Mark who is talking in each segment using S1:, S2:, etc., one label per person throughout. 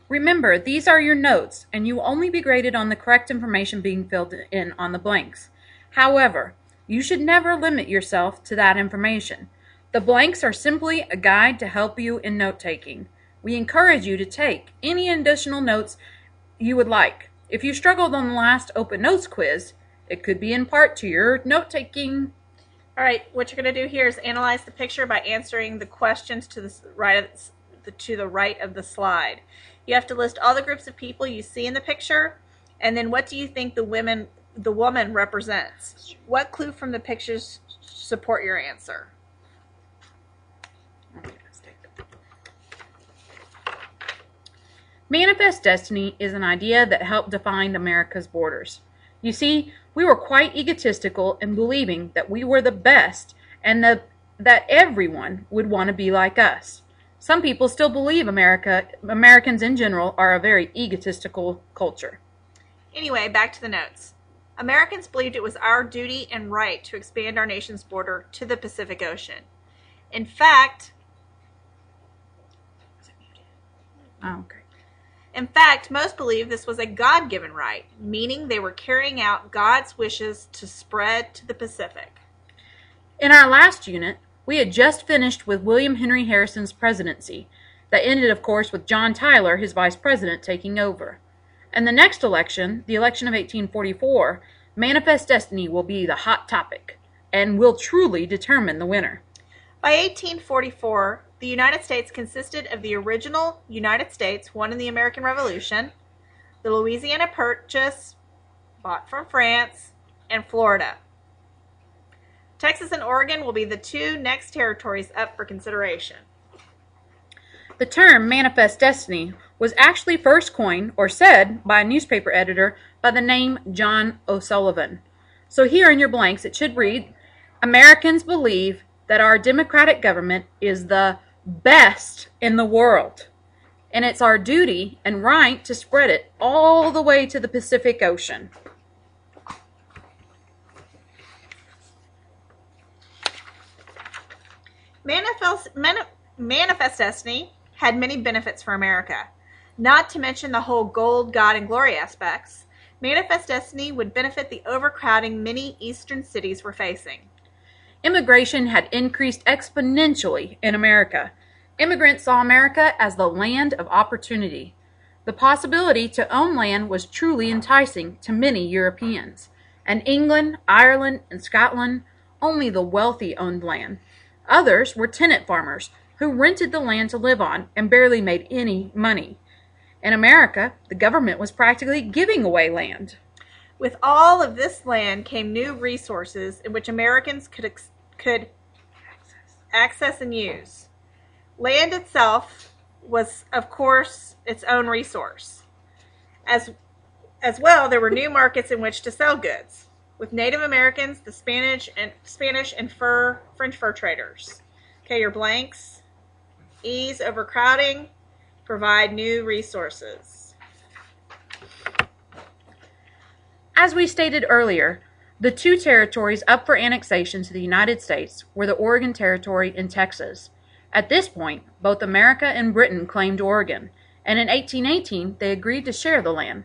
S1: Remember, these are your notes, and you will only be graded on the correct information being filled in on the blanks. However, you should never limit yourself to that information. The blanks are simply a guide to help you in note-taking. We encourage you to take any additional notes you would like. If you struggled on the last Open Notes quiz, it could be in part to your note-taking.
S2: All right, what you're going to do here is analyze the picture by answering the questions to the right of the slide. You have to list all the groups of people you see in the picture, and then what do you think the woman represents? What clue from the pictures support your answer?
S1: Manifest destiny is an idea that helped define America's borders. You see, we were quite egotistical in believing that we were the best and that everyone would want to be like us. Some people still believe Americans in general are a very egotistical culture.
S2: Anyway, back to the notes. Americans believed it was our duty and right to expand our nation's border to the Pacific Ocean. In fact, most believed this was a God-given right, meaning they were carrying out God's wishes to spread to the Pacific.
S1: In our last unit, we had just finished with William Henry Harrison's presidency. That ended, of course, with John Tyler, his vice president, taking over. And the next election, the election of 1844, Manifest Destiny will be the hot topic and will truly determine the winner.
S2: By 1844, the United States consisted of the original United States won in the American Revolution, the Louisiana Purchase, bought from France, and Florida. Texas and Oregon will be the two next territories up for consideration.
S1: The term Manifest Destiny was actually first coined or said by a newspaper editor by the name John O'Sullivan. So here in your blanks it should read, Americans believe that our democratic government is the best in the world, and it's our duty and right to spread it all the way to the Pacific Ocean.
S2: Manifest Destiny had many benefits for America. Not to mention the whole gold, God, and glory aspects, Manifest Destiny would benefit the overcrowding many eastern cities were facing.
S1: Immigration had increased exponentially in America. Immigrants saw America as the land of opportunity. The possibility to own land was truly enticing to many Europeans. And England, Ireland, and Scotland, only the wealthy owned land. Others were tenant farmers who rented the land to live on and barely made any money. In America, the government was practically giving away land.
S2: With all of this land came new resources in which Americans could access and use. Land itself was, of course, its own resource. As well, there were new markets in which to sell goods, with Native Americans, the Spanish and French fur traders. Okay, your blanks. Ease overcrowding, provide new resources.
S1: As we stated earlier, the two territories up for annexation to the United States were the Oregon Territory and Texas. At this point, both America and Britain claimed Oregon, and in 1818 they agreed to share the land.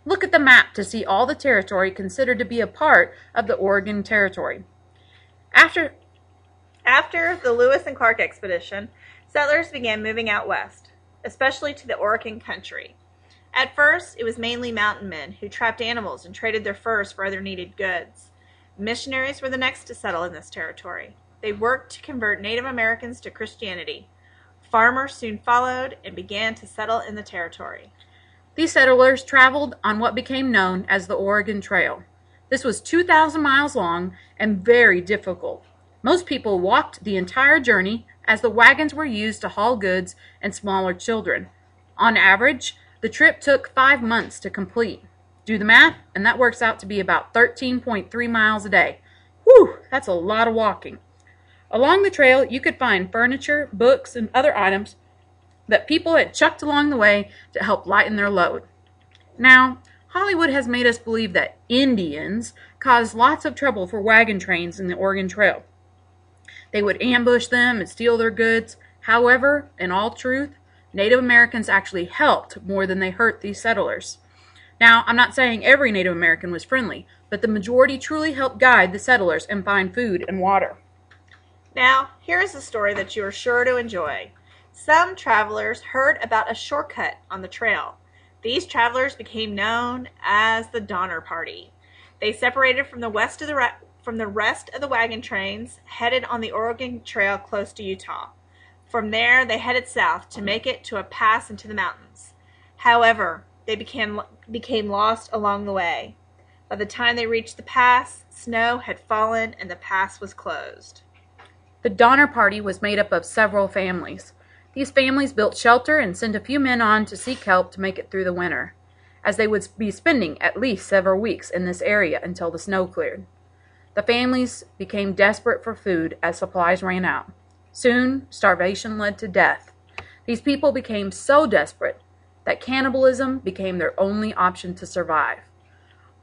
S1: Look at the map to see all the territory considered to be a part of the Oregon Territory. After
S2: the Lewis and Clark expedition, settlers began moving out west, especially to the Oregon country. At first, it was mainly mountain men who trapped animals and traded their furs for other needed goods. Missionaries were the next to settle in this territory. They worked to convert Native Americans to Christianity. Farmers soon followed and began to settle in the territory.
S1: These settlers traveled on what became known as the Oregon Trail. This was 2,000 miles long and very difficult. Most people walked the entire journey as the wagons were used to haul goods and smaller children. On average, the trip took 5 months to complete. Do the math, and that works out to be about 13.3 miles a day. Whew, that's a lot of walking. Along the trail, you could find furniture, books, and other items that people had chucked along the way to help lighten their load. Now, Hollywood has made us believe that Indians caused lots of trouble for wagon trains in the Oregon Trail. They would ambush them and steal their goods. However, in all truth, Native Americans actually helped more than they hurt these settlers. Now, I'm not saying every Native American was friendly, but the majority truly helped guide the settlers and find food and water.
S2: Now, here is a story that you are sure to enjoy. Some travelers heard about a shortcut on the trail. These travelers became known as the Donner Party. They separated from the rest of the wagon trains, headed on the Oregon Trail close to Utah. From there, they headed south to make it to a pass into the mountains. However, they became lost along the way. By the time they reached the pass, snow had fallen and the pass was closed.
S1: The Donner Party was made up of several families. These families built shelter and sent a few men on to seek help to make it through the winter, as they would be spending at least several weeks in this area until the snow cleared. The families became desperate for food as supplies ran out. Soon, starvation led to death. These people became so desperate that cannibalism became their only option to survive.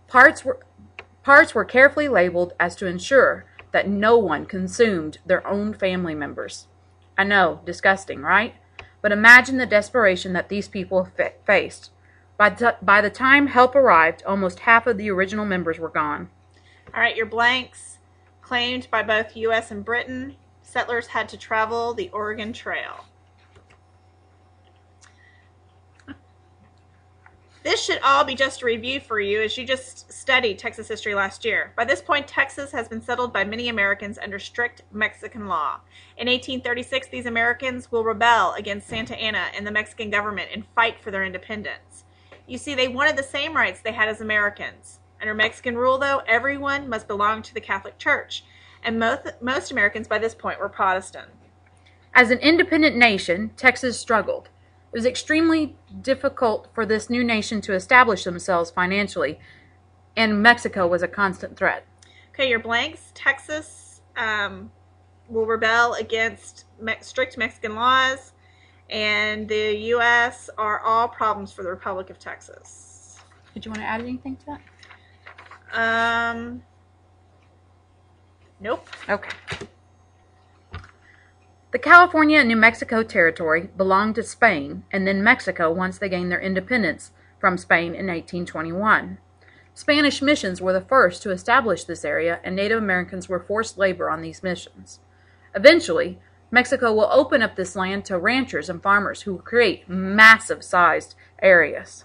S1: Parts were carefully labeled as to ensure that no one consumed their own family members. I know, disgusting, right? But imagine the desperation that these people faced. By the time help arrived, almost half of the original members were gone.
S2: All right, your blanks. Claimed by both U.S. and Britain, settlers had to travel the Oregon Trail. This should all be just a review for you as you just studied Texas history last year. By this point, Texas has been settled by many Americans under strict Mexican law. In 1836, these Americans will rebel against Santa Anna and the Mexican government and fight for their independence. You see, they wanted the same rights they had as Americans. Under Mexican rule, though, everyone must belong to the Catholic Church, and most Americans by this point were Protestant.
S1: As an independent nation, Texas struggled. It was extremely difficult for this new nation to establish themselves financially, and Mexico was a constant threat.
S2: Okay, your blanks. Texas will rebel against strict Mexican laws, and the U.S. are all problems for the Republic of Texas.
S1: Did you want to add anything to that?
S2: Nope.
S1: Okay. The California and New Mexico Territory belonged to Spain and then Mexico once they gained their independence from Spain in 1821. Spanish missions were the first to establish this area, and Native Americans were forced labor on these missions. Eventually, Mexico will open up this land to ranchers and farmers who will create massive-sized areas.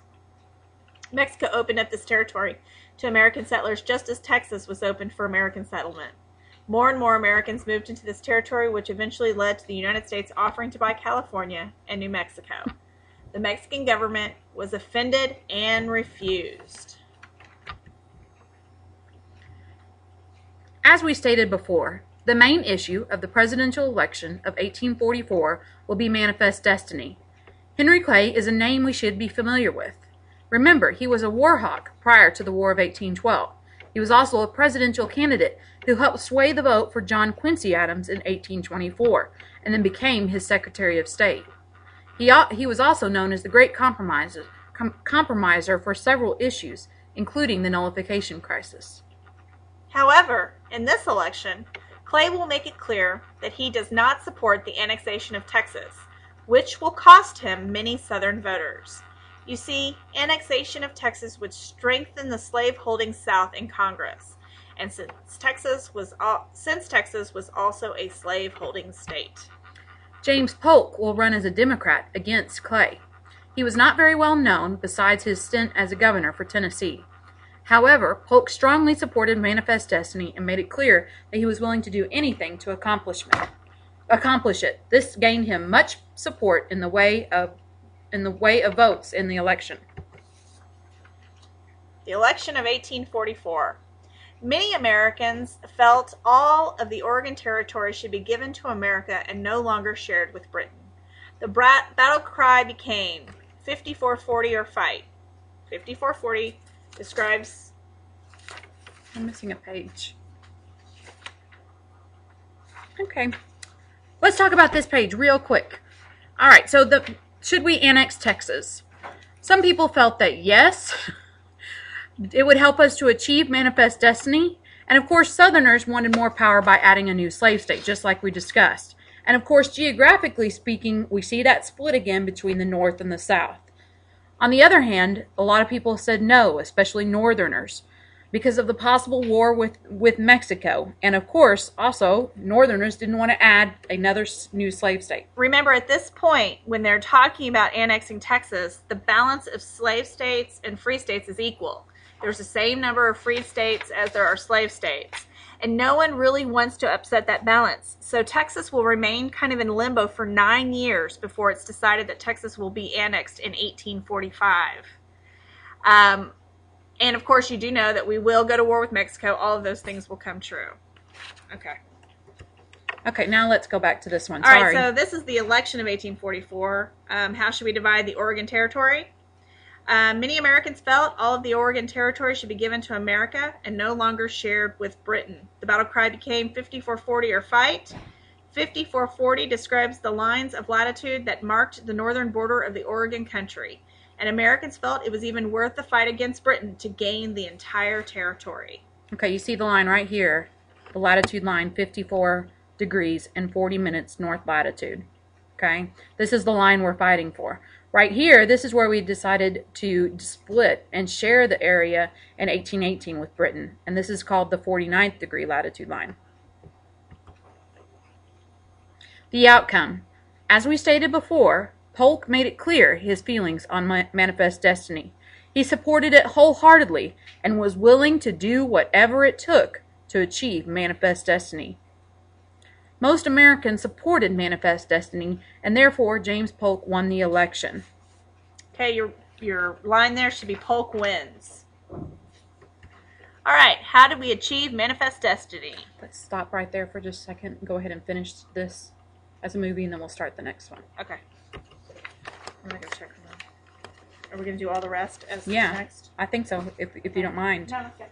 S2: Mexico opened up this territory to American settlers just as Texas was opened for American settlement. More and more Americans moved into this territory, which eventually led to the United States offering to buy California and New Mexico. The Mexican government was offended and refused.
S1: As we stated before, the main issue of the presidential election of 1844 will be Manifest Destiny. Henry Clay is a name we should be familiar with. Remember, he was a war hawk prior to the War of 1812. He was also a presidential candidate who helped sway the vote for John Quincy Adams in 1824 and then became his Secretary of State. He was also known as the Great Compromiser for several issues, including the nullification crisis.
S2: However, in this election, Clay will make it clear that he does not support the annexation of Texas, which will cost him many Southern voters. You see, annexation of Texas would strengthen the slave-holding South in Congress, and since Texas was also a slave-holding state.
S1: James Polk will run as a Democrat against Clay. He was not very well known besides his stint as a governor for Tennessee. However, Polk strongly supported Manifest Destiny and made it clear that he was willing to do anything to accomplish it. This gained him much support in the way of votes in the election.
S2: The election of 1844. Many Americans felt all of the Oregon Territory should be given to America and no longer shared with Britain. The battle cry became 54-40 or fight. 54-40 describes...
S1: I'm missing a page. Okay. Let's talk about this page real quick. All right, so should we annex Texas? Some people felt that yes, it would help us to achieve Manifest Destiny. And of course, Southerners wanted more power by adding a new slave state, just like we discussed. And of course, geographically speaking, we see that split again between the North and the South. On the other hand, a lot of people said no, especially Northerners, because of the possible war with Mexico. And of course, also, Northerners didn't want to add another new slave state.
S2: Remember, at this point, when they're talking about annexing Texas, the balance of slave states and free states is equal. There's the same number of free states as there are slave states. And no one really wants to upset that balance. So Texas will remain kind of in limbo for 9 years before it's decided that Texas will be annexed in 1845. And of course, you do know that we will go to war with Mexico. All of those things will come true. Okay.
S1: Okay, now let's go back to this one.
S2: All
S1: Sorry.
S2: right, so this is the election of 1844. How should we divide the Oregon Territory? Many Americans felt all of the Oregon Territory should be given to America and no longer shared with Britain. The battle cry became 5440 or fight. 5440 describes the lines of latitude that marked the northern border of the Oregon country. And Americans felt it was even worth the fight against Britain to gain the entire territory.
S1: Okay, you see the line right here, the latitude line, 54 degrees and 40 minutes north latitude. Okay, this is the line we're fighting for. Right here, this is where we decided to split and share the area in 1818 with Britain. And this is called the 49th degree latitude line. The outcome. As we stated before, Polk made it clear his feelings on Manifest Destiny. He supported it wholeheartedly and was willing to do whatever it took to achieve Manifest Destiny. Most Americans supported Manifest Destiny, and therefore James Polk won the election.
S2: Okay, your line there should be Polk wins. All right, how did we achieve Manifest Destiny?
S1: Let's stop right there for just a second. Go ahead and finish this as a movie, and then we'll start the next one.
S2: Okay. I'm not going to check them out. Are we going to do all the rest as
S1: Yeah,
S2: next?
S1: I think so, if you don't mind.
S2: No, okay.